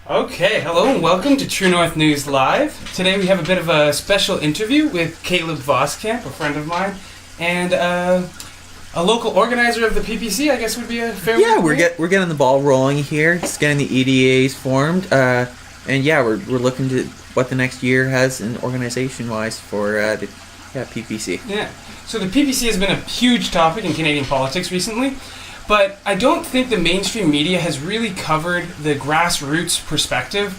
Okay, hello and welcome to True North News Live. Today we have a bit of a special interview with Caleb Voskamp, a friend of mine, and a local organizer of the PPC, I guess would be a fair Yeah, way. we're getting the ball rolling here. Just getting the EDAs formed, and yeah, we're looking to what the next year has in organization-wise for the PPC. Yeah, so the PPC has been a huge topic in Canadian politics recently. But I don't think the mainstream media has really covered the grassroots perspective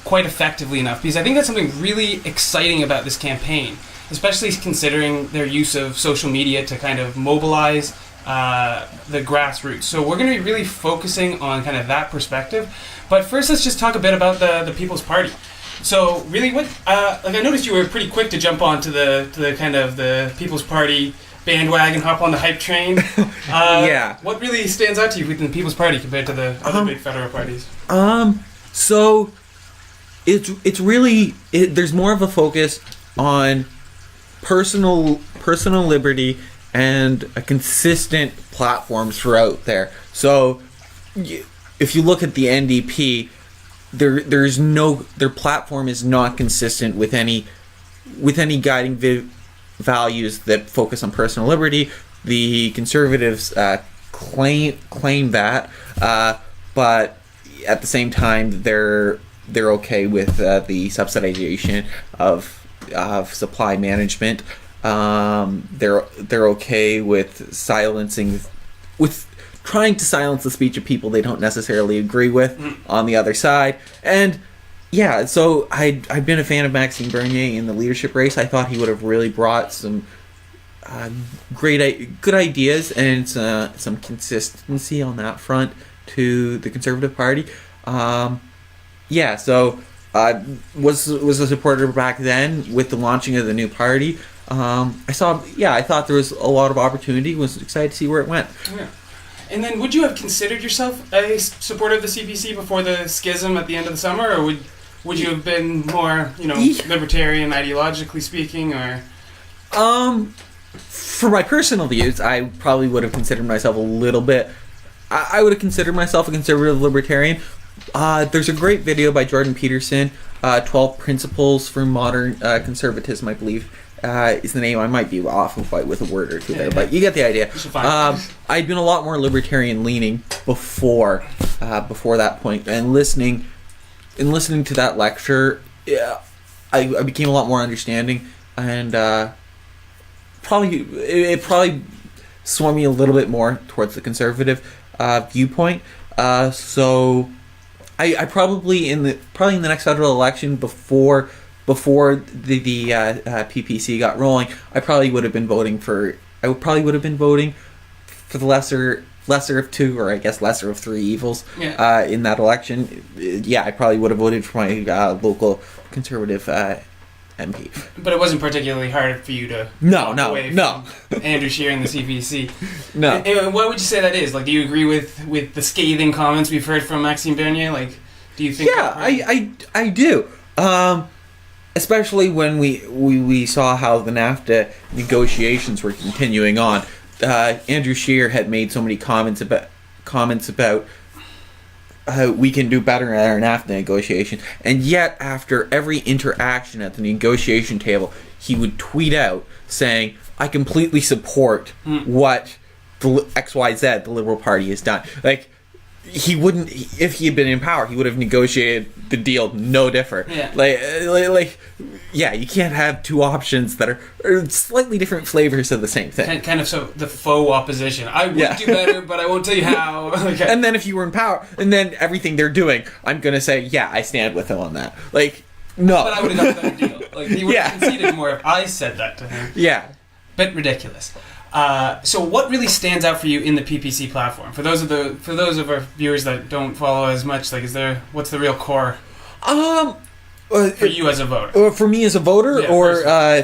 quite effectively enough, because I think that's something really exciting about this campaign, especially considering their use of social media to kind of mobilize the grassroots. So we're going to be really focusing on kind of that perspective. But first, let's just talk a bit about the People's Party. So really, what I noticed you were pretty quick to jump on to the kind of the People's Party bandwagon, hop on the hype train. Yeah. What really stands out to you within the People's Party compared to the other big federal parties? So it's really there's more of a focus on personal liberty and a consistent platform throughout there. So if you look at the NDP, their platform is not consistent with any guiding values that focus on personal liberty. The Conservatives claim that, but at the same time they're okay with the subsidization of supply management. They're okay with trying to silence the speech of people they don't necessarily agree with on the other side. And yeah, so I've been a fan of Maxime Bernier in the leadership race. I thought he would have really brought some good ideas and some consistency on that front to the Conservative Party. So was a supporter back then with the launching of the new party. I thought there was a lot of opportunity. Was excited to see where it went. Yeah. And then, would you have considered yourself a supporter of the CPC before the schism at the end of the summer, or would you have been more, libertarian ideologically speaking, or? For my personal views, I probably would have considered myself a little bit. I would have considered myself a conservative libertarian. There's a great video by Jordan Peterson, 12 Principles for Modern Conservatism, I believe. Is the name. I might be off with a word or two there, but you get the idea. I'd been a lot more libertarian leaning before that point, and listening to that lecture, I became a lot more understanding, and it probably swung me a little bit more towards the conservative viewpoint. So I probably in the next federal election before the PPC got rolling, I probably would have been voting for the lesser of two, or I guess lesser of three evils in that election. I probably would have voted for my local conservative MP. But it wasn't particularly hard for you to No. Andrew Scheer and the CPC. No. And what would you say that is? Like, do you agree with the scathing comments we've heard from Maxime Bernier? Like, do you think? Yeah, I do. Especially when we saw how the NAFTA negotiations were continuing on. Andrew Scheer had made so many comments about how we can do better in our NAFTA negotiation, and yet after every interaction at the negotiation table, he would tweet out saying, "I completely support what the XYZ, the Liberal Party, has done." Like, he wouldn't, if he had been in power, he would have negotiated the deal no different. You can't have two options that are slightly different flavors of the same thing. Kind of so the faux opposition. I would do better, but I won't tell you how. Okay. And then if you were in power, and then everything they're doing, I'm going to say, yeah, I stand with him on that. Like, no. But I would have got a better deal. Like, he would have conceded more if I said that to him. Yeah. Bit ridiculous. So what really stands out for you in the PPC platform? For those of our viewers that don't follow as much, like, what's the real core? For you as a voter. For me as a voter,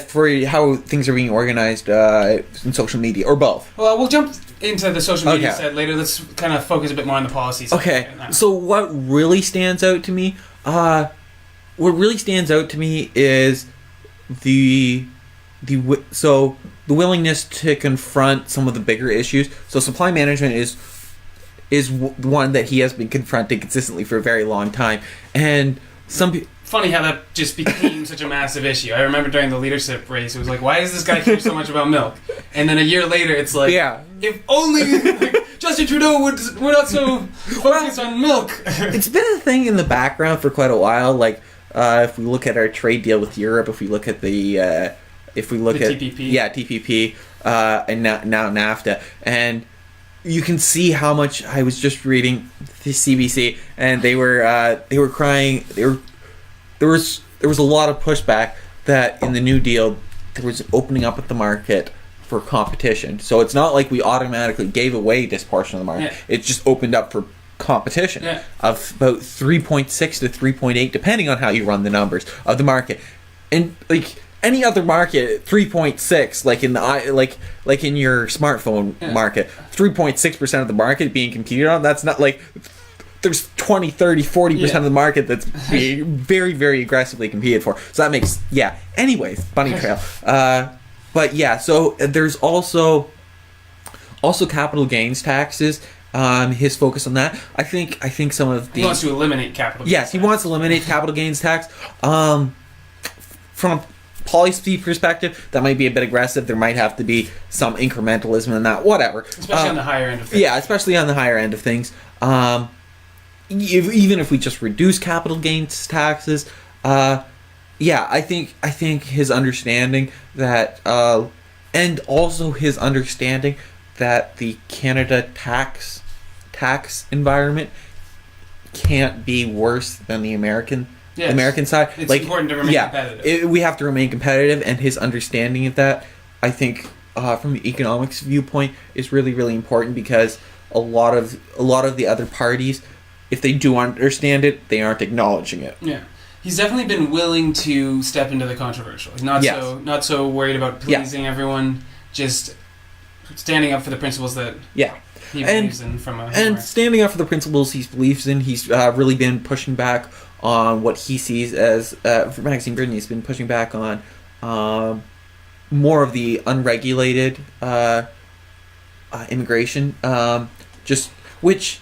for how things are being organized in social media, or both? Well, we'll jump into the social media side later. Let's kind of focus a bit more on the policy side. Okay. So what really stands out to me? Is the willingness to confront some of the bigger issues. So supply management is one that he has been confronting consistently for a very long time. And some people... Funny how that just became such a massive issue. I remember during the leadership race, it was like, why does this guy care so much about milk? And then a year later, it's like, if only Justin Trudeau would not so focus on milk. It's been a thing in the background for quite a while. Like, if we look at our trade deal with Europe, if we look at the TPP, TPP, and now NAFTA, and you can see how much. I was just reading the CBC, and they were crying. There was a lot of pushback that in the New Deal there was opening up of the market for competition. So it's not like we automatically gave away this portion of the market. Yeah. It just opened up for competition of about 3.6 to 3.8, depending on how you run the numbers of the market. And like any other market, 3.6, like in the like in your smartphone market, 3.6% of the market being competed on. That's not like there's 20, 30, 40% of the market that's being very, very aggressively competed for. So that makes, anyways, bunny trail. But yeah, so there's also capital gains taxes. His focus on that. I think some of the... He wants to eliminate capital gains tax. He wants to eliminate capital gains tax. From a policy perspective, that might be a bit aggressive. There might have to be some incrementalism in that, whatever. Especially on the higher end of things. Yeah, especially on the higher end of things. Even if we just reduce capital gains taxes, I think his understanding that, and also his understanding that the Canada tax environment can't be worse than the American side. It's important to remain competitive. We have to remain competitive, and his understanding of that, I think, from the economics viewpoint, is really, really important, because a lot of the other parties, if they do understand it, they aren't acknowledging it. Yeah. He's definitely been willing to step into the controversial. Not so worried about pleasing everyone, just standing up for the principles that he believes in standing up for the principles he believes in. He's really been pushing back on what he sees as, for Maxime Bernier, he's been pushing back on more of the unregulated immigration, which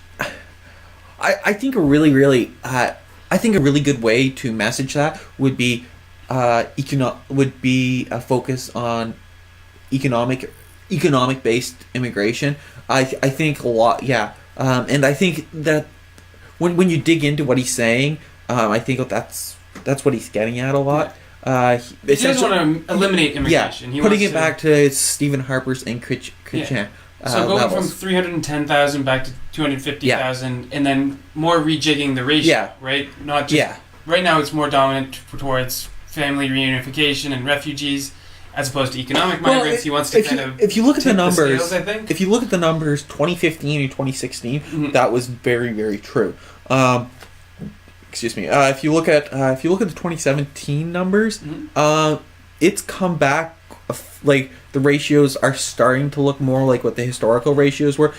I think a really, really good way to message that would be a focus on economic based immigration. I think a lot, and I think that when you dig into what he's saying, I think that's what he's getting at a lot. He doesn't want to eliminate immigration. He putting it back to Stephen Harper's and Chrétien. So going from 310,000 back to 250,000, and then more rejigging the ratio, right? Not just right now. It's more dominant towards family reunification and refugees, as opposed to economic migrants. He wants to if you look at the numbers, scales, I think. If you look at the numbers, 2015 and 2016, that was very, very true. Excuse me. If you look at the 2017 numbers, it's come back. Like, the ratios are starting to look more like what the historical ratios were.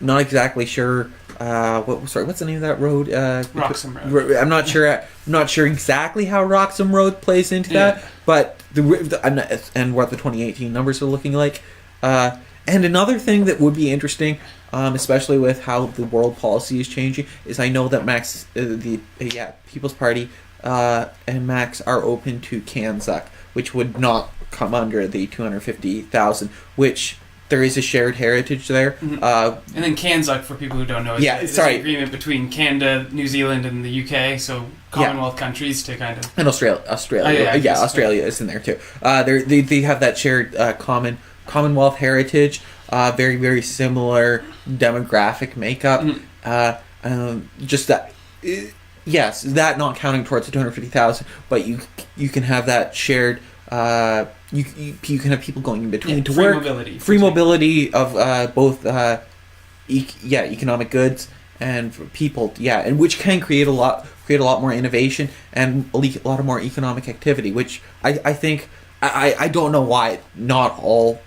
Not exactly sure. What's the name of that road? Roxham Road. I'm not sure exactly how Roxham Road plays into that, but and what the 2018 numbers are looking like. And another thing that would be interesting, especially with how the world policy is changing, is I know that Max, the People's Party, and Max are open to CANZUK, which would not come under the 250,000, which there is a shared heritage there. And then CANZUK, for people who don't know, is an agreement between Canada, New Zealand, and the UK, so Commonwealth countries to kind of... And Australia. Australia is in there too. They have that shared Commonwealth heritage, very, very similar demographic makeup. Just that... Yes, that not counting towards the 250,000, but you can have that shared... You can have people going in between to work. Free mobility of both economic goods and for people, and which can create a lot more innovation and a lot of more economic activity. Which I think I don't know why not all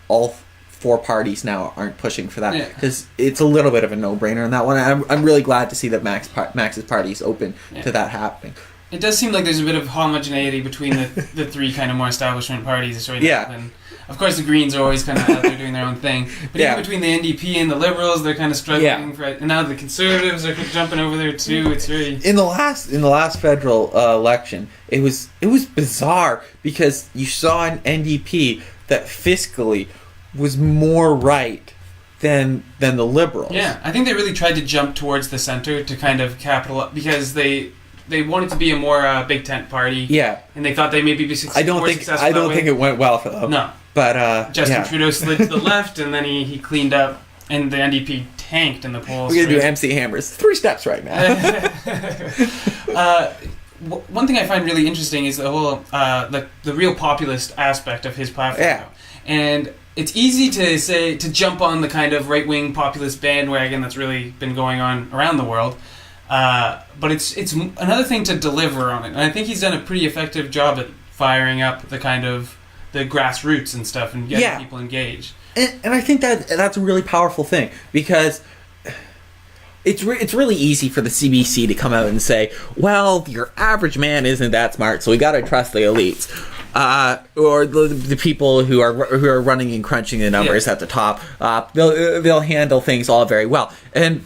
four parties now aren't pushing for that, because it's a little bit of a no-brainer in that one. I'm really glad to see that Max's party is open to that happening. It does seem like there's a bit of homogeneity between the three kind of more establishment parties right now. Of course, the Greens are always kind of out there doing their own thing. But even between the NDP and the Liberals, they're kind of struggling. And now the Conservatives are jumping over there too. It's very in the last federal election. It was bizarre because you saw an NDP that fiscally was more right than the Liberals. Yeah, I think they really tried to jump towards the center to kind of capitalize because they wanted to be a more big tent party. Yeah, and they thought they maybe be successful. I don't think it went well for them. No, but Justin Trudeau slid to the left, and then he cleaned up, and the NDP tanked in the polls. We're gonna do MC Hammers 3 steps right now. One thing I find really interesting is the whole the real populist aspect of his platform. Yeah, and it's easy to jump on the kind of right-wing populist bandwagon that's really been going on around the world. But it's another thing to deliver on it. And I think he's done a pretty effective job at firing up the kind of the grassroots and stuff and getting people engaged. And I think that's a really powerful thing because it's really easy for the CBC to come out and say, well, your average man isn't that smart, so we got to trust the elites. Or the people who are running and crunching the numbers at the top. They'll handle things all very well. And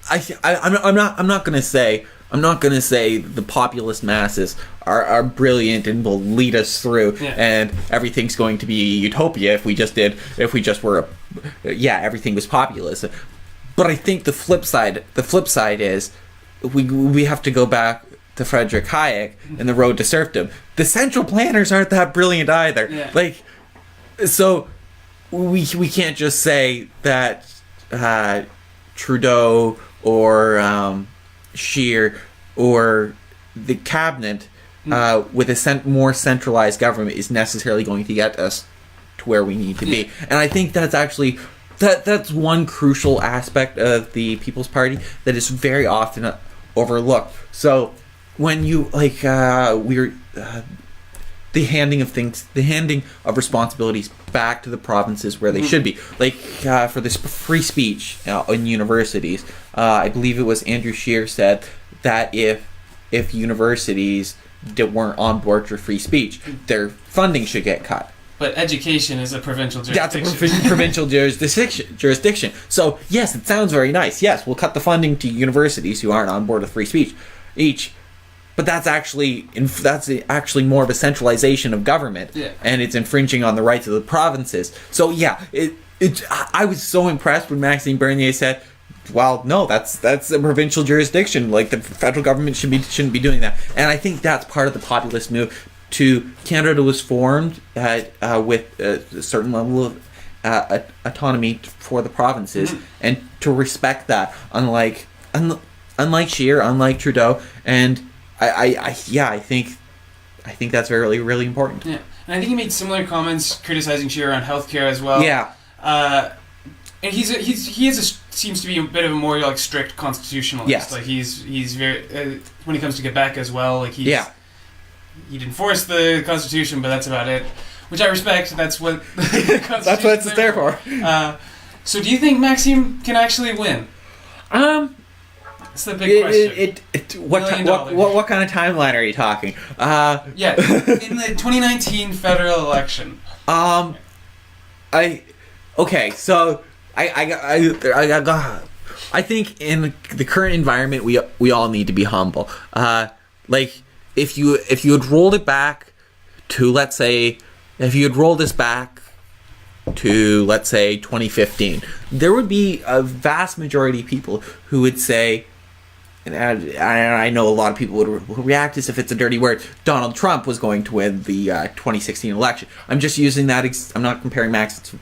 I'm not gonna say the populist masses are brilliant and will lead us through and everything's going to be utopia if we just were everything was populist. But I think the flip side is we have to go back to Friedrich Hayek and the road to serfdom. The central planners aren't that brilliant either. Yeah. Like, so we can't just say that Trudeau or Scheer or the cabinet with a more centralized government is necessarily going to get us to where we need to be. And I think that's actually that's one crucial aspect of the People's Party that is very often overlooked. So when you the handing of responsibilities back to the provinces where they should be, like for this free speech in universities, I believe it was Andrew Scheer said that if universities weren't on board for free speech, their funding should get cut. But education is a provincial jurisdiction. That's a provincial jurisdiction. So yes, it sounds very nice. Yes, we'll cut the funding to universities who aren't on board with free speech each. But that's actually more of a centralization of government, and it's infringing on the rights of the provinces. So I was so impressed when Maxime Bernier said, "Well, no, that's a provincial jurisdiction. Like the federal government shouldn't be doing that." And I think that's part of the populist move. Canada was formed with a certain level of autonomy for the provinces, and to respect that, unlike Scheer, unlike Trudeau, and I think that's really, really important. Yeah, and I think he made similar comments criticizing Scheer on healthcare as well. Yeah, and he seems to be a bit of a more like strict constitutionalist. Yes. Like he's very when it comes to Quebec as well. Like he'd enforce the Constitution, but that's about it. Which I respect. That's what the Constitution that's what it's there for. So do you think Maxime can actually win? That's the big question. What kind of timeline are you talking? In the 2019 federal election. I think in the current environment we all need to be humble. Like if you had rolled it back to let's say 2015, there would be a vast majority of people who would say, and I know a lot of people would react as if it's a dirty word, Donald Trump was going to win the 2016 election. I'm just using that. I'm not comparing Max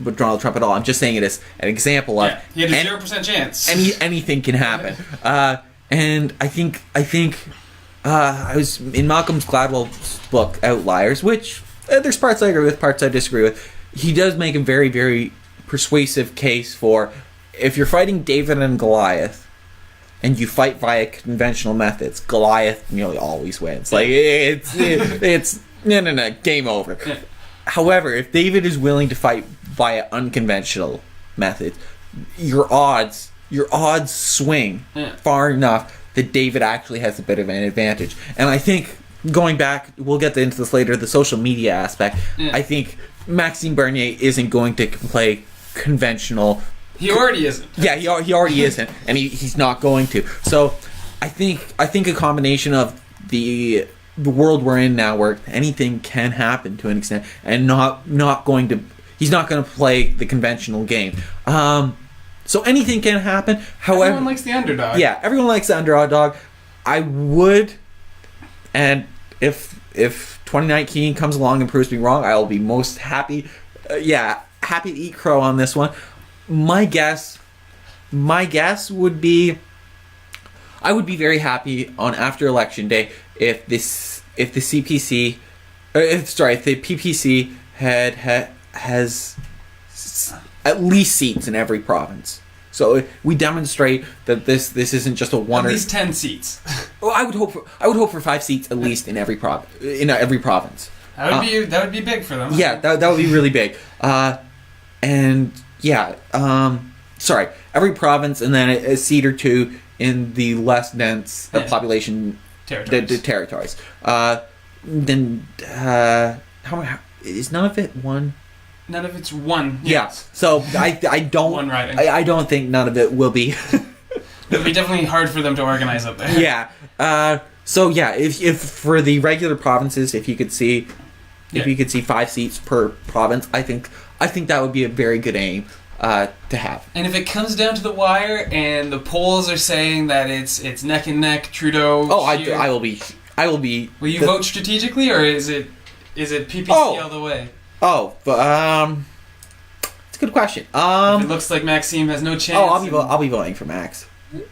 with Donald Trump at all. I'm just saying it as an example of he had a 0% chance. Anything can happen. And I think I was in Malcolm Gladwell's book Outliers, which there's parts I agree with, parts I disagree with. He does make a very, very persuasive case for if you're fighting David and Goliath and you fight via conventional methods, Goliath nearly always wins. Like it's no, game over. Yeah. However, if David is willing to fight via unconventional methods, your odds swing far enough that David actually has a bit of an advantage. And I think going back, we'll get into this later, the social media aspect. Yeah. I think Maxime Bernier isn't going to play conventional. He already isn't. Yeah, he already isn't, and he's not going to. So I think a combination of the world we're in now, where anything can happen to an extent, and he's not going to play the conventional game. So anything can happen. However, everyone likes the underdog. Yeah, everyone likes the underdog. I would, and if 2019 comes along and proves me wrong, I will be most happy. Happy to eat crow on this one. My guess would be, I would be very happy on after election day if the PPC has at least seats in every province. So we demonstrate that this isn't just a one at least 10 seats. Well, I would hope for 5 seats at least in every province. That would be big for them. Yeah, that would be really big. Every province, and then a seat or two in the less dense population territories. Then how is none of it one? None of it's one. Yes. Yeah. So I don't. One riding. I don't think none of it will be. It'll be definitely hard for them to organize up there. Yeah. If for the regular provinces, if you could see 5 seats per province, I think that would be a very good aim to have. And if it comes down to the wire, and the polls are saying that it's neck and neck, Trudeau. Oh, I will be. Will you vote strategically, or is it PPC all the way? Oh, but it's a good question. If it looks like Maxime has no chance. I'll be voting for Max. Even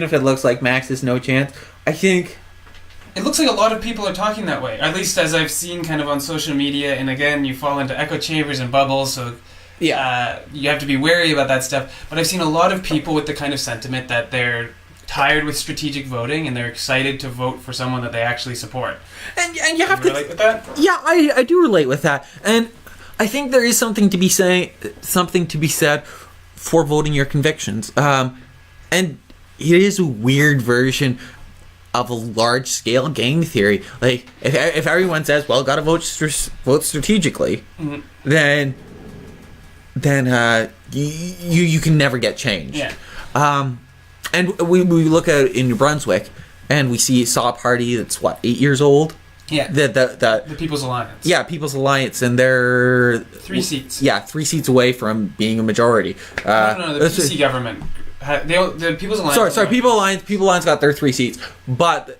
if it looks like Max has no chance, I think it looks like a lot of people are talking that way. At least as I've seen, kind of on social media. And again, you fall into echo chambers and bubbles, so you have to be wary about that stuff. But I've seen a lot of people with the kind of sentiment that they're tired with strategic voting, and they're excited to vote for someone that they actually support. And you have to relate with that? Yeah, I do relate with that, and I think there is something to be said for voting your convictions. And it is a weird version of a large scale game theory. Like if everyone says, "Well, gotta vote strategically," mm-hmm. then you can never get change. Yeah. And we look at in New Brunswick, and we saw a party that's 8 years old. Yeah. The People's Alliance. Yeah, People's Alliance, and they're 3 seats. Yeah, 3 seats away from being a majority. No, the PC government. The People's Alliance. Sorry, People Alliance got their 3 seats, but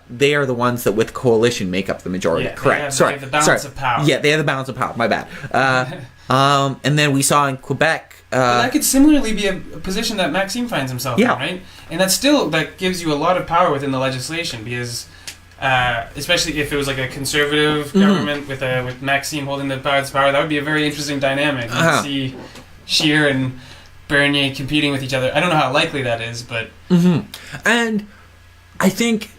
they are the ones that with coalition make up the majority. Yeah, correct. They have the balance of power. Yeah, they have the balance of power. My bad. And then we saw in Quebec. But that could similarly be a position that Maxime finds himself in, right? And that gives you a lot of power within the legislation, because especially if it was like a conservative government with Maxime holding the power, that would be a very interesting dynamic. You could see Scheer and Bernier competing with each other. I don't know how likely that is, but and I think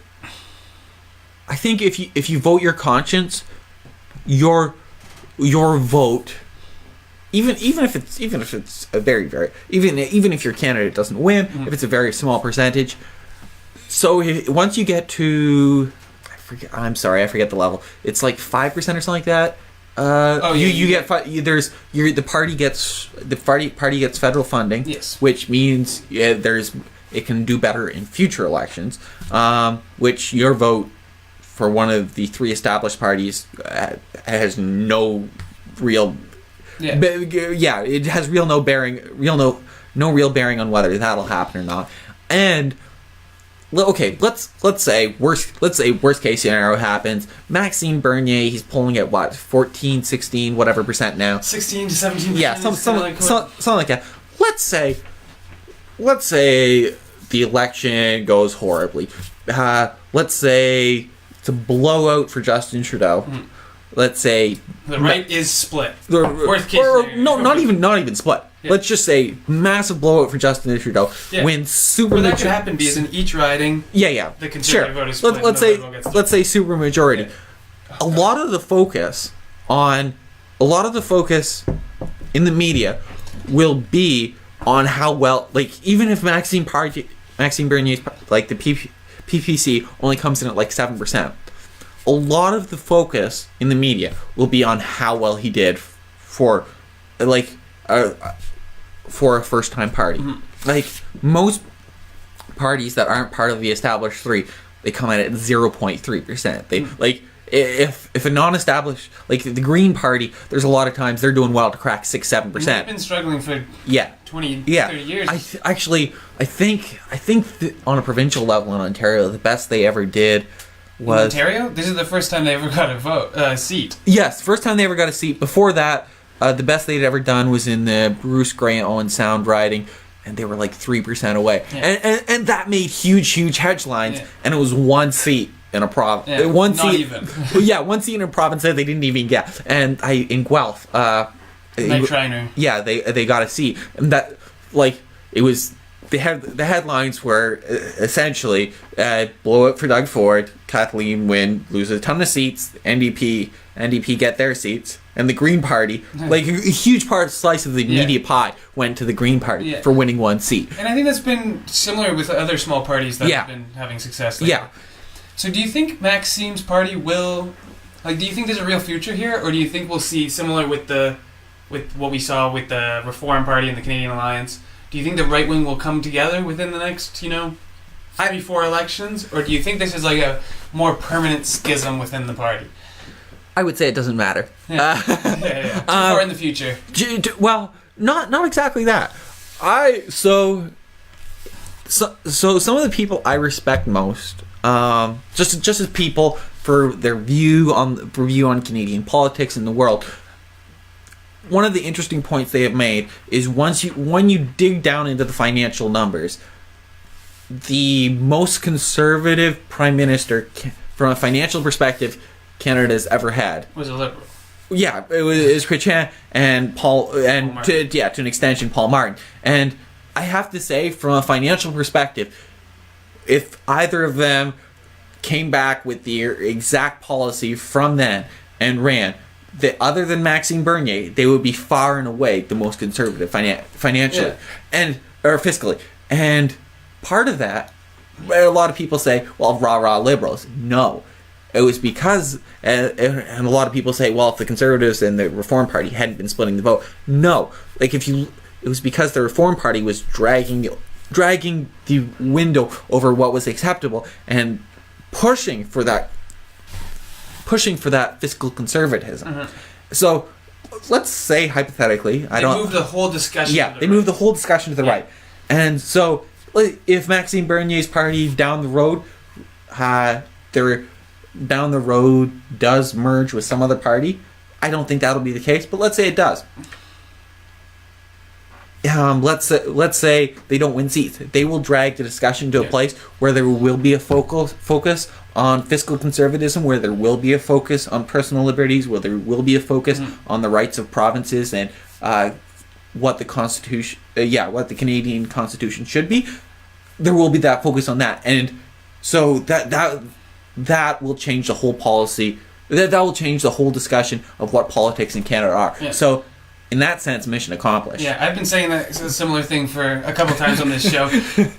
if you vote your conscience, your vote. Even if it's a very even if your candidate doesn't win, if it's a very small percentage. So once you get to, I forget the level. It's like 5% or something like that. The party gets federal funding. Yes. Which means it can do better in future elections. Which your vote for one of the 3 established parties has no real. Yeah. It has no real bearing on whether that'll happen or not. And okay, let's say worst case scenario happens. Maxime Bernier, he's polling at 14, 16, whatever percent now. 16 to 17%. Yeah, something like that. Let's say the election goes horribly. Let's say it's a blowout for Justin Trudeau. Let's say the right is split. Worst case scenario. not even split. Yeah. Let's just say massive blowout for Justin Trudeau. Yeah. Wins super. Well, that could happen because in each riding. Yeah. The conservative vote is split. Let's say super majority. Yeah. A lot of the focus in the media will be on how well, like, even if Maxime Bernier's, like, the PPC only comes in at like 7%. A lot of the focus in the media will be on how well he did for like for a first-time party. Like most parties that aren't part of the established three, they come in at 0.3%. They like if a non-established, like the Green Party, there's a lot of times they're doing well to crack 6-7%. They've been struggling for 20, 30 years. I think that on a provincial level in Ontario, the best they ever did was in Ontario. This is the first time they ever got a seat. Yes, first time they ever got a seat. Before that, the best they'd ever done was in the Bruce Grey and Owen Sound riding, and they were like 3% away. Yeah. And that made huge headlines, and it was one seat in a province. Yeah, one not seat, even. Yeah, one seat in a province that they didn't even get. And in Guelph, Night Trainer. Yeah, they got a seat, and that like it was. The headlines were essentially blow it for Doug Ford, Kathleen Wynne loses a ton of seats, NDP get their seats, and the Green Party, like a huge slice of the media pie went to the Green Party for winning one seat. And I think that's been similar with other small parties that have been having success lately. Yeah. So do you think Maxime's party will, like, do you think there's a real future here, or do you think we'll see similar with what we saw with the Reform Party and the Canadian Alliance? Do you think the right wing will come together within the next, 3-4 elections? Or do you think this is like a more permanent schism within the party? I would say it doesn't matter. Yeah. Too far in the future. Well, not exactly that. So some of the people I respect most, just as people for their view on Canadian politics and the world. One of the interesting points they have made is when you dig down into the financial numbers, the most conservative prime minister from a financial perspective Canada's ever had was a Liberal. Yeah, it was Chrétien and Paul, and to an extension Paul Martin. And I have to say, from a financial perspective, if either of them came back with the exact policy from then and ran, that other than Maxime Bernier, they would be far and away the most conservative financially or fiscally. And part of that, a lot of people say, well, rah liberals. No. It was because, and a lot of people say, well, if the Conservatives and the Reform Party hadn't been splitting the vote. No. It was because the Reform Party was dragging the window over what was acceptable and pushing for that fiscal conservatism. Mm-hmm. So let's say hypothetically, they moved the whole discussion. Yeah, they moved the whole discussion to the right. And so if Maxime Bernier's party down the road, does merge with some other party, I don't think that'll be the case. But let's say it does. Let's say they don't win seats. They will drag the discussion to a place where there will be a focus on fiscal conservatism, where there will be a focus on personal liberties, where there will be a focus on the rights of provinces and what the Constitution, what the Canadian Constitution should be. There will be that focus on that, and so that will change the whole policy. That will change the whole discussion of what politics in Canada are. Yeah. So, in that sense, mission accomplished. Yeah, I've been saying that a similar thing for a couple times on this show.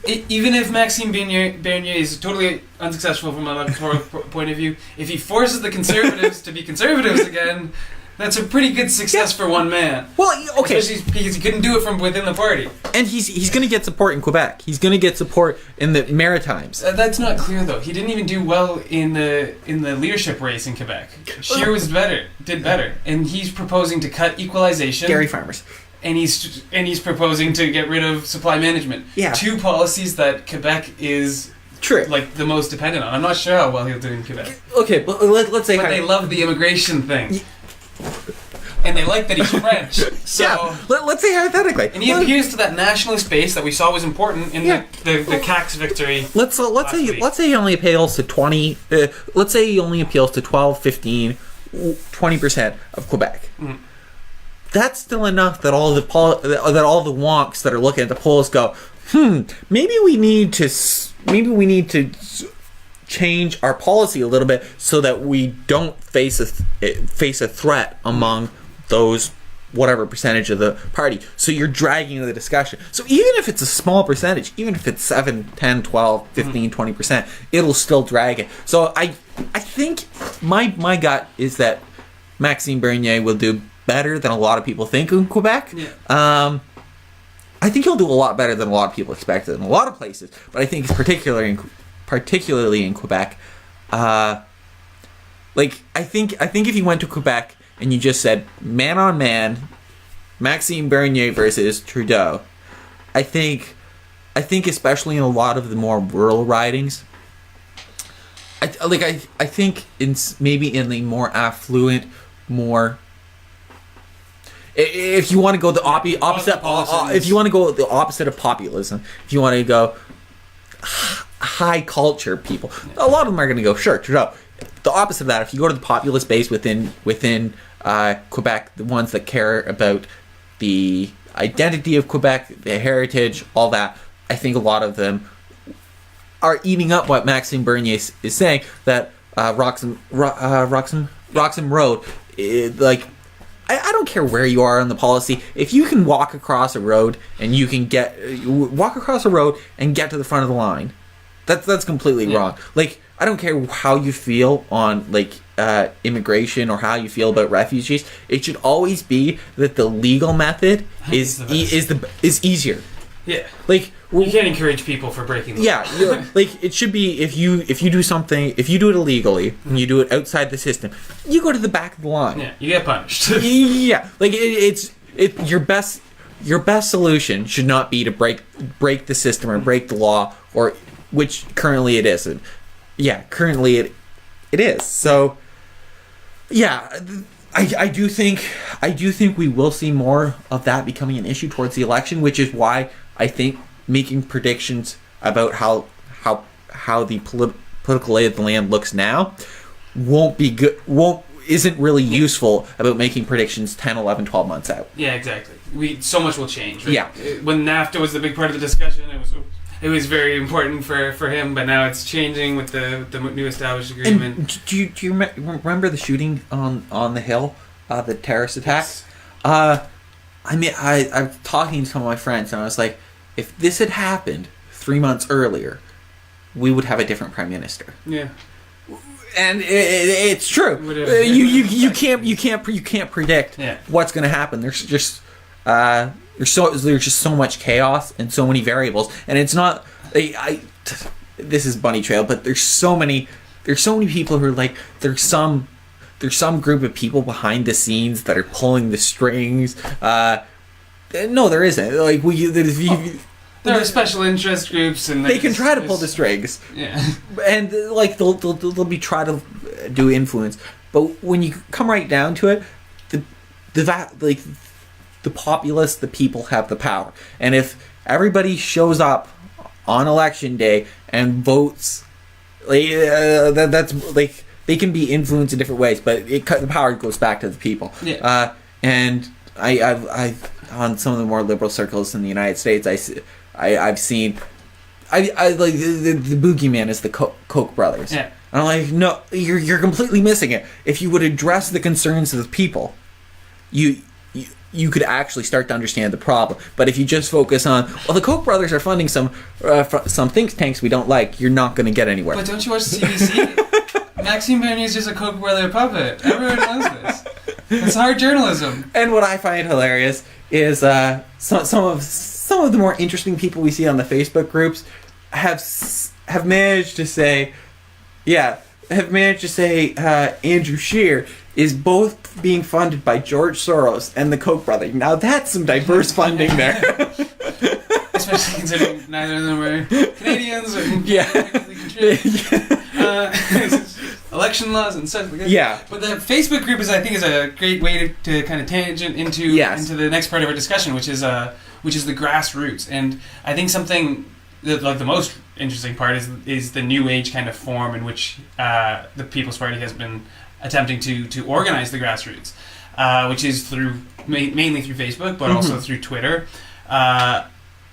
Even if Maxime Bernier is totally unsuccessful from an electoral point of view, if he forces the Conservatives to be Conservatives again, that's a pretty good success for one man. Well, okay. Especially because he couldn't do it from within the party. And he's going to get support in Quebec. He's going to get support in the Maritimes. That's not clear, though. He didn't even do well in the leadership race in Quebec. Scheer did better. And he's proposing to cut equalization. Dairy farmers. And he's proposing to get rid of supply management. Yeah. Two policies that Quebec is... True. Like the most dependent on. I'm not sure how well he'll do in Quebec. Okay, but let's say... But they love the immigration thing. And they like that he's French. So let's say hypothetically. And he appeals to that nationalist base that we saw was important in the CAQ's victory. Let's say he only appeals to 20. Let's say he only appeals to 12, 15, 20% of Quebec. Mm. That's still enough that all the wonks that are looking at the polls go, maybe we need to change our policy a little bit so that we don't face a threat among those whatever percentage of the party. So you're dragging the discussion. So even if it's a small percentage, even if it's 7, 10, 12, 15, 20%, it'll still drag it. So I think my gut is that Maxime Bernier will do better than a lot of people think in Quebec. Yeah. I think he'll do a lot better than a lot of people expected in a lot of places, but I think it's particularly in Quebec. I think if you went to Quebec and you just said man on man, Maxime Bernier versus Trudeau, I think especially in a lot of the more rural ridings, I think maybe in the more affluent, more. If you want to go the opposite, if you want to go the opposite of populism, if you want to go high culture people, a lot of them are going to go sure Trudeau. The opposite of that, if you go to the populist base within Quebec, the ones that care about the identity of Quebec, the heritage, all that, I think a lot of them are eating up what Maxime Bernier is saying, that Roxham Road, I don't care where you are on the policy. If you can walk across a road and you can get to the front of the line, that's completely wrong. Like, I don't care how you feel on immigration or how you feel about refugees. It should always be that the legal method is easier. Yeah. Like, you can't encourage people for breaking the law. Yeah, it should be if you do something, if you do it illegally and you do it outside the system, you go to the back of the line. Yeah, you get punished. Yeah, it's your best solution should not be to break the system or break the law, or which currently it isn't. Yeah, currently it is. So yeah, I do think we will see more of that becoming an issue towards the election, which is why I think making predictions about how the political lay of the land looks now isn't really useful about making predictions 10, 11, 12 months out. Yeah, exactly. So much will change. Right? Yeah. When NAFTA was the big part of the discussion, it was very important for him, but now it's changing with the new established agreement. And do you remember the shooting on the Hill, the terrorist attack? Yes. I was talking to some of my friends, and I was like, if this had happened 3 months earlier, we would have a different prime minister. Yeah. And it's true. You can't predict what's going to happen. There's just so much chaos and so many variables, and it's not. This is bunny trail, but there's so many people who are like, there's some group of people behind the scenes that are pulling the strings. No, there isn't. Like there are special interest groups, and they can try to pull the strings. Yeah, and they'll be try to do influence, but when you come right down to it, the populace, the people have the power, and if everybody shows up on election day and votes, that's like they can be influenced in different ways, but the power goes back to the people. Yeah. And I on some of the more liberal circles in the United States, I've seen I like the boogeyman is the Koch brothers. Yeah. And I'm like, no, you're completely missing it. If you would address the concerns of the people, you could actually start to understand the problem. But if you just focus on, well, the Koch brothers are funding some think tanks we don't like, you're not going to get anywhere. But don't you watch the CBC? Maxime Bernier is just a Koch brother puppet. Everyone knows this. It's hard journalism. And what I find hilarious is some of the more interesting people we see on the Facebook groups have managed to say, Andrew Scheer is both being funded by George Soros and the Koch brother. Now that's some diverse funding there. Especially considering neither of them are Canadians or election laws and stuff like that. Yeah. But the Facebook group is a great way to kind of tangent into the next part of our discussion, which is the grassroots. And I think something that, like, the most interesting part is the new age kind of form in which the People's Party has been attempting to organize the grassroots, which is mainly through Facebook, but also through Twitter.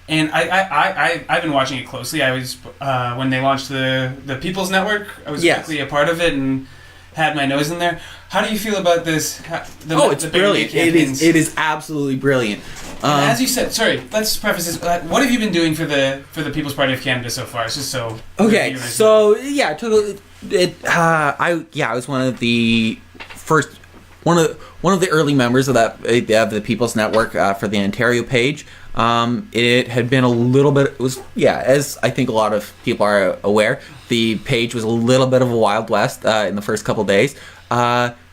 And I've been watching it closely. I was when they launched the People's Network. I was quickly a part of it, and had my nose in there. How do you feel about this? It's brilliant. It is absolutely brilliant. And as you said, sorry, let's preface this. What have you been doing for the People's Party of Canada so far? It's just so... Okay, so, yeah, I was one of the first... One of the early members of the People's Network for the Ontario page. It had been a little bit... It was, as I think a lot of people are aware, the page was a little bit of a Wild West in the first couple days.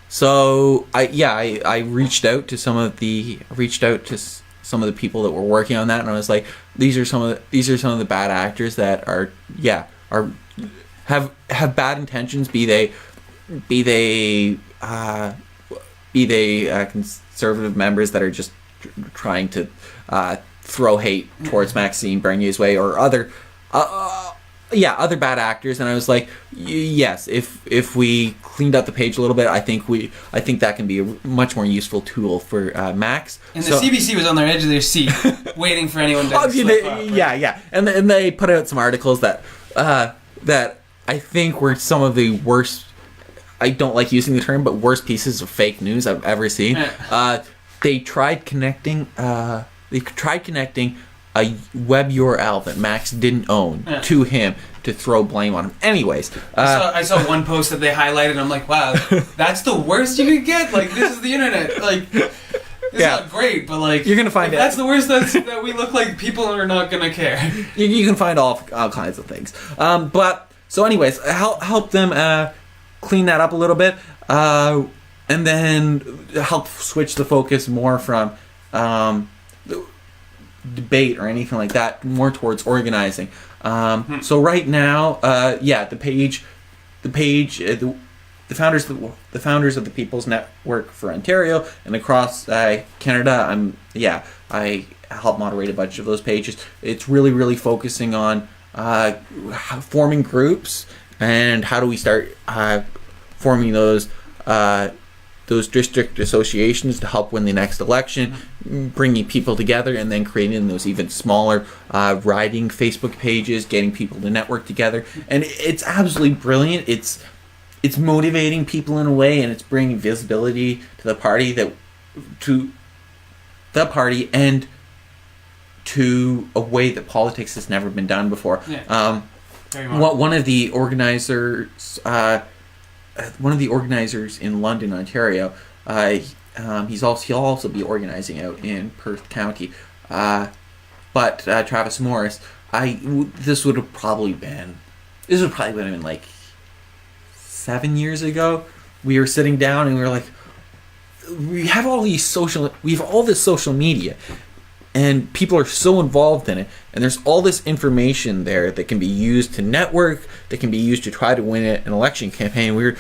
So I reached out to some of the people that were working on that, and I was like, these are some of the bad actors that have bad intentions, be they conservative members that are just trying to throw hate towards Maxime Bernier's way, or other bad actors. And I was like, yes, if we cleaned up the page a little bit, I think that can be a much more useful tool for Max. And the CBC was on their edge of their seat, waiting for anyone to slip up, right? Yeah. And they put out some articles that I think were some of the worst. I don't like using the term, but worst pieces of fake news I've ever seen. They tried connecting a web URL that Max didn't own to him to throw blame on him. Anyways, I saw one post that they highlighted, and I'm like, wow, that's the worst you could get. Like, this is the internet. Like, it's not great, but like, you're gonna find that's the worst. That we look like people are not gonna care. You can find all kinds of things. But so, anyways, help them clean that up a little bit, and then help switch the focus more from debate or anything like that, more towards organizing. So right now, the founders of the People's Network for Ontario and across Canada, I help moderate a bunch of those pages. It's really focusing on forming groups and how do we start forming those district associations to help win the next election, bringing people together, and then creating those even smaller riding Facebook pages, getting people to network together. And it's absolutely brilliant. It's motivating people in a way, and it's bringing visibility to the party and to a way that politics has never been done before. One of the organizers in London, Ontario, he'll also be organizing out in Perth County. But Travis Morris, this would have probably been like 7 years ago. We were sitting down and we were like, we have all this social media, and people are so involved in it, and there's all this information there that can be used to network, that can be used to try to win an election campaign. We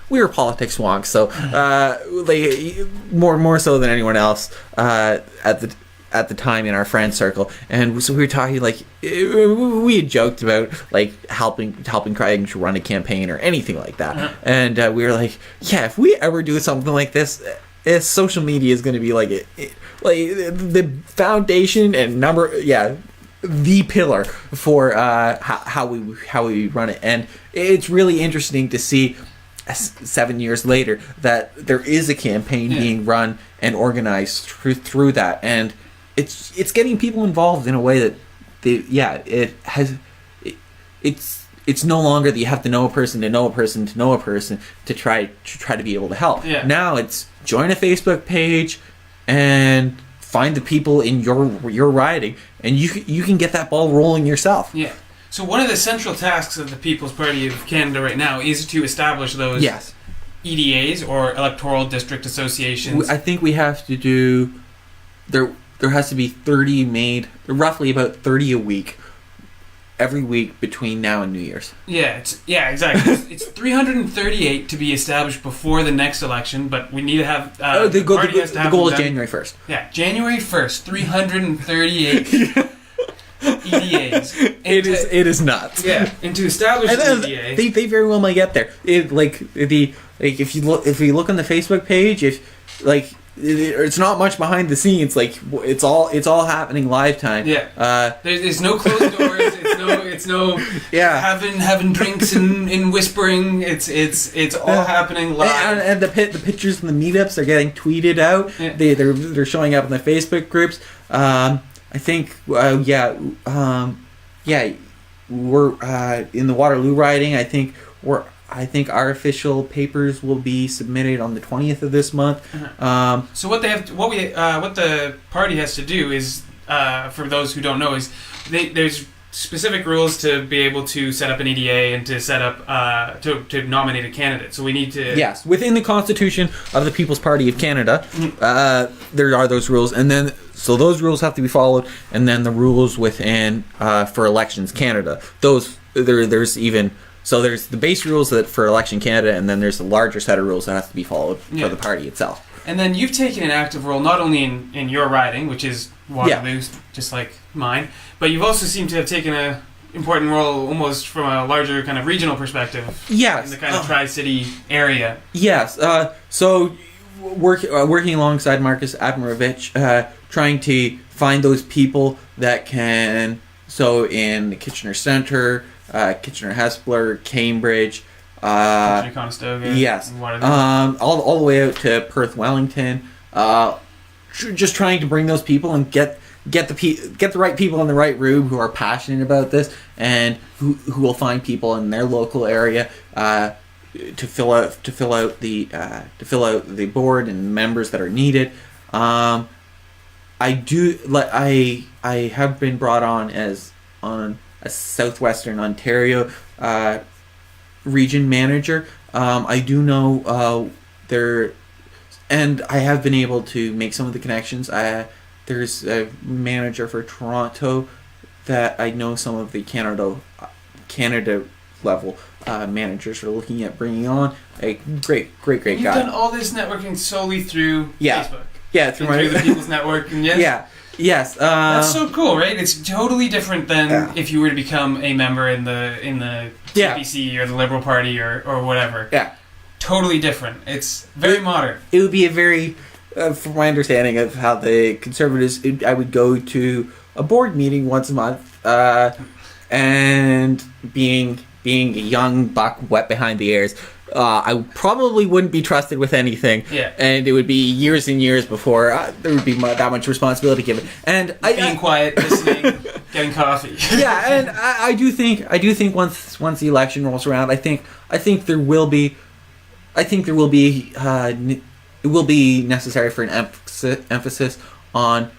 were politics wonks, so more so than anyone else at the time in our friend circle, and so we were talking, like, we had joked about like helping trying to run a campaign or anything like that, and we were like, if we ever do something like this, social media is going to be like the foundation and the pillar for how we run it. And it's really interesting to see 7 years later that there is a campaign being run and organized through that, and it's getting people involved in a way that it's no longer that you have to know a person to know a person to know a person to try to be able to help. Now it's join a Facebook page and find the people in your riding, and you can get that ball rolling yourself. So one of the central tasks of the People's Party of Canada right now is to establish those EDAs, or electoral district associations. I think we have to do there has to be 30 made, roughly about 30 a week, every week between now and New Year's. Exactly. It's 338 to be established before the next election, but we need to have the goal is January 1st. January 1st, 338 EDAs. It is nuts. And to establish an EDA, they very well might get there. If you look on the Facebook page, it's not much behind the scenes. Like it's all happening live time. Yeah. There's no closed doors. It's no having drinks and whispering. It's all happening live. And the pictures from the meetups are getting tweeted out. Yeah. They're showing up in the Facebook groups. I think we're in the Waterloo riding. I think our official papers will be submitted on the 20th of this month. So what the party has to do is, for those who don't know, is there's specific rules to be able to set up an EDA and to set up to nominate a candidate. So we need to within the Constitution of the People's Party of Canada, there are those rules, and then so those rules have to be followed, and then the rules within for Elections Canada. There's the base rules that for Election Canada, and then there's a larger set of rules that have to be followed for the party itself. And then you've taken an active role not only in your riding, which is Waterloo, just like mine, but you've also seemed to have taken an important role almost from a larger kind of regional perspective. Yes. In the kind of Tri-City area. Yes. So working alongside Marcus Admirovich, trying to find those people that can, so in the Kitchener Centre, Kitchener-Hespeler, Cambridge, Kitchener-Conestoga, yes, all the way out to Perth-Wellington. Just trying to bring those people and get the right people in the right room who are passionate about this and who will find people in their local area to fill out the board and members that are needed. I have been brought on a Southwestern Ontario region manager. I do know there, and I have been able to make some of the connections. There's a manager for Toronto that I know some of the Canada level managers are looking at bringing on. A great guy. You've done all this networking solely through Facebook. Yeah, through the People's Network, and Yes. That's so cool, right? It's totally different than if you were to become a member in the TPC or the Liberal Party or whatever. Yeah. Totally different. It's very modern. It would be a very, from my understanding of how the Conservatives, I would go to a board meeting once a month, and being a young buck wet behind the ears, I probably wouldn't be trusted with anything. Yeah. And it would be years and years before there would be that much responsibility given. And being quiet, listening, getting coffee. Yeah, and I do think once the election rolls around, I think there will be it will be necessary for an emphasis on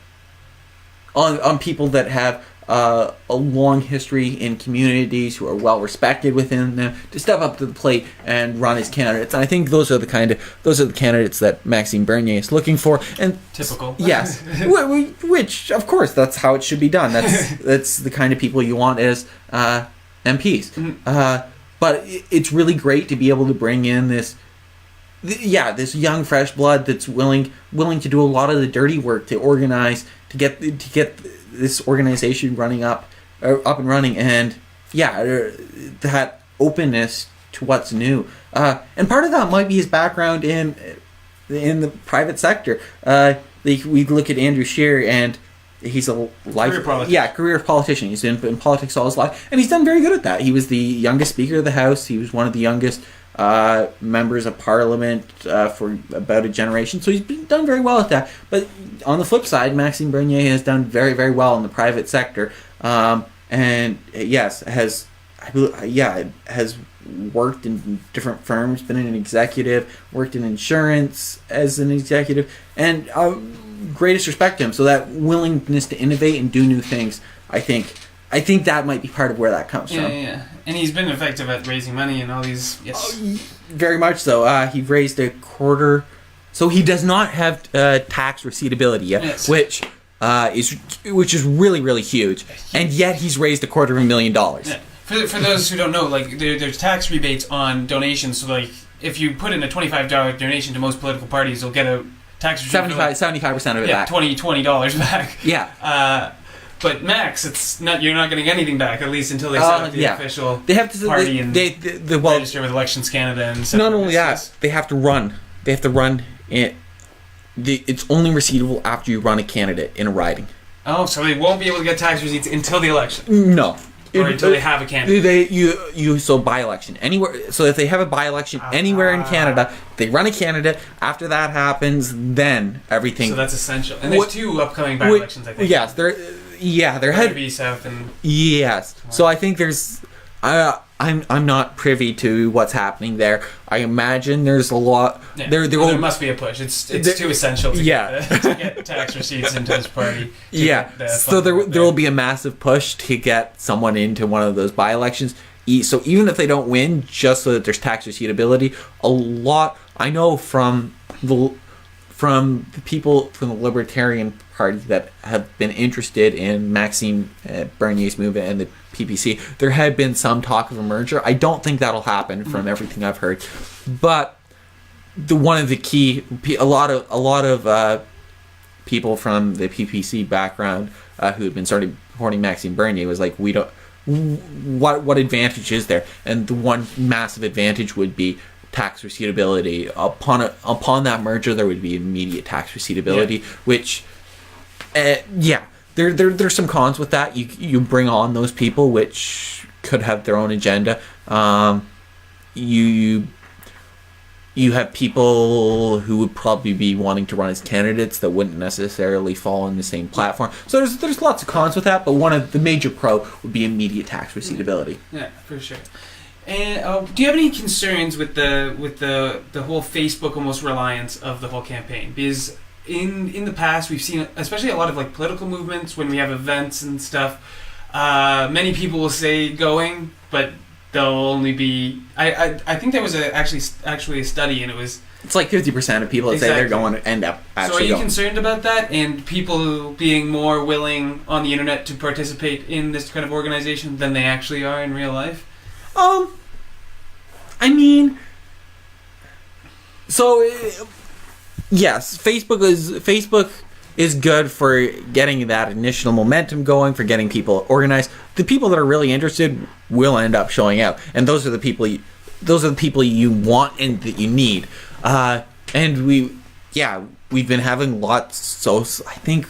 people that have a long history in communities who are well respected within them to step up to the plate and run as candidates. And I think those are the candidates that Maxime Bernier is looking for. And typical. Yes, which of course that's how it should be done. That's the kind of people you want as MPs. Mm-hmm. But it's really great to be able to bring in this young fresh blood that's willing to do a lot of the dirty work to organize to get this organization up and running, and that openness to what's new. And part of that might be his background in the private sector. We look at Andrew Scheer, and he's a career politician. He's been in politics all his life, and he's done very good at that. He was the youngest Speaker of the House. He was one of the youngest members of Parliament for about a generation, so he's done very well at that. But on the flip side, Maxime Bernier has done very, very well in the private sector, and has worked in different firms, been an executive, worked in insurance as an executive, and greatest respect to him. So that willingness to innovate and do new things, I think that might be part of where that comes from. Yeah. And he's been effective at raising money and all these. Yes. Very much so. He raised $250,000. So he does not have tax receivability yet, yes. which is really, really huge. And yet he's raised $250,000. Yeah. For those who don't know, like there's tax rebates on donations. So like if you put in a $25 donation to most political parties, you'll get a tax rebate. 75% of it back. $20 back. Yeah. But Max, it's not. You're not getting anything back, at least until they set up the official party and register with Elections Canada. And not only that, they have to run. They have to run it's only receivable after you run a candidate in a riding. Oh, so they won't be able to get tax receipts until the election? No. Or until they have a candidate? So by-election. Anywhere. So if they have a by-election anywhere in Canada, they run a candidate. After that happens, then everything... So that's essential. And there's 2 upcoming by-elections, I think. Yes, there had... B, South, and... Yes. So I think there's... I'm not privy to what's happening there. I imagine there's a lot. Yeah. There must be a push. It's too essential to get tax receipts into this party. So there will be a massive push to get someone into one of those by-elections. So even if they don't win, just so that there's tax receivability, a lot. I know from the people from the Libertarian Party that have been interested in Maxime Bernier's movement and the PPC, there had been some talk of a merger. I don't think that'll happen from everything I've heard, but one of the key, a lot of people from the PPC background who had been started supporting Maxime Bernier was like, we don't. What advantage is there? And the one massive advantage would be tax receivability. Upon that merger, there would be immediate tax receivability, which, there's some cons with that. You bring on those people, which could have their own agenda. You have people who would probably be wanting to run as candidates that wouldn't necessarily fall on the same platform. So there's lots of cons with that, but one of the major pro would be immediate tax receivability. Yeah, for sure. And do you have any concerns with the whole Facebook almost reliance of the whole campaign? Because in the past we've seen, especially a lot of like political movements when we have events and stuff, many people will say going, but they'll only be. I think there was actually a study, and it's like 50% of people that say they're going to end up actually. So are you going. concerned about that, and people being more willing on the internet to participate in this kind of organization than they actually are in real life? I mean, so yes, Facebook is good for getting that initial momentum going, for getting people organized. The people that are really interested will end up showing up, and those are the people you want and that you need. And we've been having lots. So I think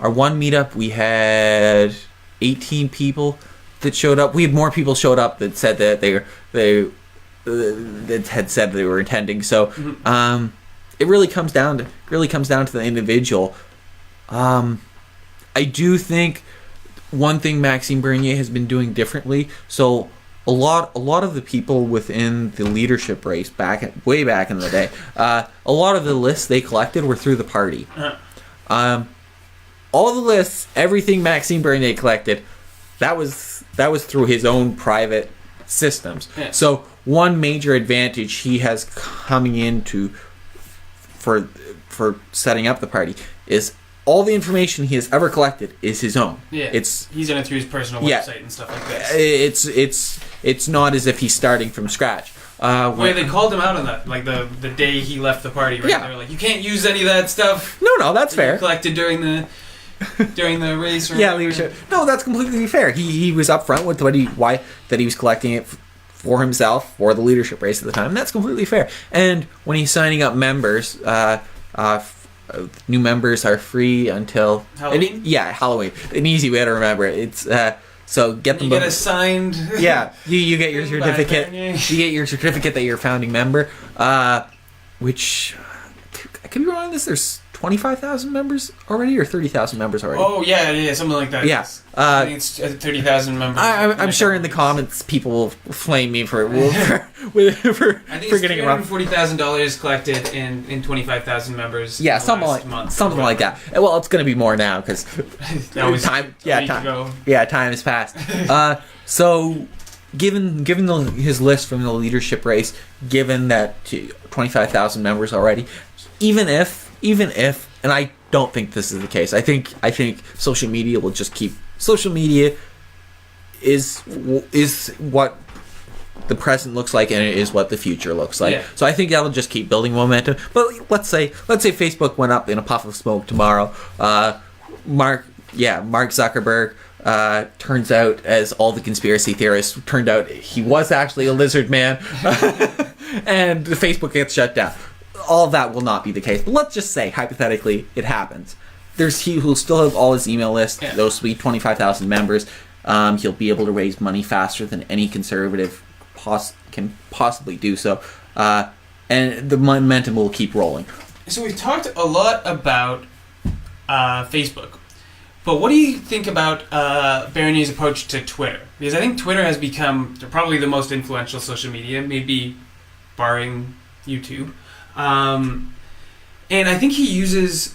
our one meetup we had 18 people that showed up. We had more people showed up that said that that had said they were attending. So it really comes down to the individual. I do think one thing Maxime Bernier has been doing differently. So a lot of the people within the leadership race way back in the day, a lot of the lists they collected were through the party. All the lists, everything Maxime Bernier collected, that was through his own private systems. Yeah. So one major advantage he has coming into for setting up the party is all the information he has ever collected is his own. Yeah, he's done it through his personal website and stuff like this. It's not as if he's starting from scratch. They called him out on that, like the day he left the party. Right? Yeah. They were like, you can't use any of that stuff. No, that's fair. You collected during the race. Or leadership. No, that's completely fair. He was upfront with why he was collecting it for himself for the leadership race at the time. That's completely fair. And when he's signing up members, new members are free until Halloween. Halloween. An easy way to remember it. It's so get them. You get a signed. Yeah, you get your certificate. You get your certificate that you're a founding member. Which I could be wrong on this. There's 25,000 members already, or 30,000 members already. Oh yeah, something like that. Yeah, I think it's 30,000 members. I'm sure in the comments people will flame me for I think it's getting it wrong. $40,000 collected in 25,000 members. Yeah, something like that. Well, it's going to be more now because time. Time has passed. So, given his list from the leadership race, given that 25,000 members already, even if, and I don't think this is the case. I think social media will just keep. Social media is what the present looks like, and it is what the future looks like. Yeah. So I think that'll just keep building momentum. But let's say Facebook went up in a puff of smoke tomorrow. Mark Zuckerberg turns out, as all the conspiracy theorists turned out, he was actually a lizard man, and Facebook gets shut down. all of that will not be the case. But let's just say, hypothetically, it happens. He'll still have all his email list, those sweet 25,000 members. He'll be able to raise money faster than any conservative can possibly do so. And the momentum will keep rolling. So we've talked a lot about Facebook. But what do you think about Bernier's approach to Twitter? Because I think Twitter has become probably the most influential social media, maybe barring YouTube. And I think he uses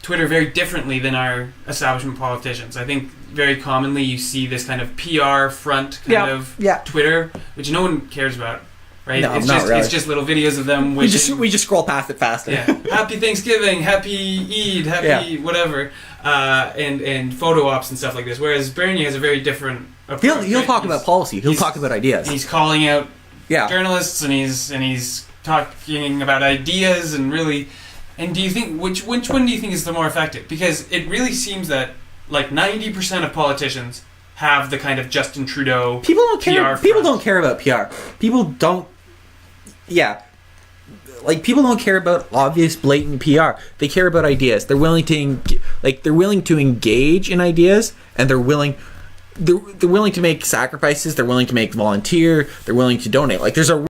Twitter very differently than our establishment politicians. I think very commonly you see this kind of PR front kind of Twitter, which no one cares about. Right? No, it's just little videos of them wishing. We just scroll past it faster. Yeah. Happy Thanksgiving, happy Eid, happy whatever, and photo ops and stuff like this. Whereas Bernier has a very different approach. He'll talk about policy. He'll talk about ideas. He's calling out journalists, and he's talking about ideas, and really. And do you think which one do you think is the more effective? Because it really seems that like 90% of politicians have the kind of Justin Trudeau people don't care. PR front. People don't care about PR. People don't. Yeah, like people don't care about obvious, blatant PR. They care about ideas. They're willing to engage in ideas, and they're willing to make sacrifices. They're willing to make volunteer. They're willing to donate. Like there's a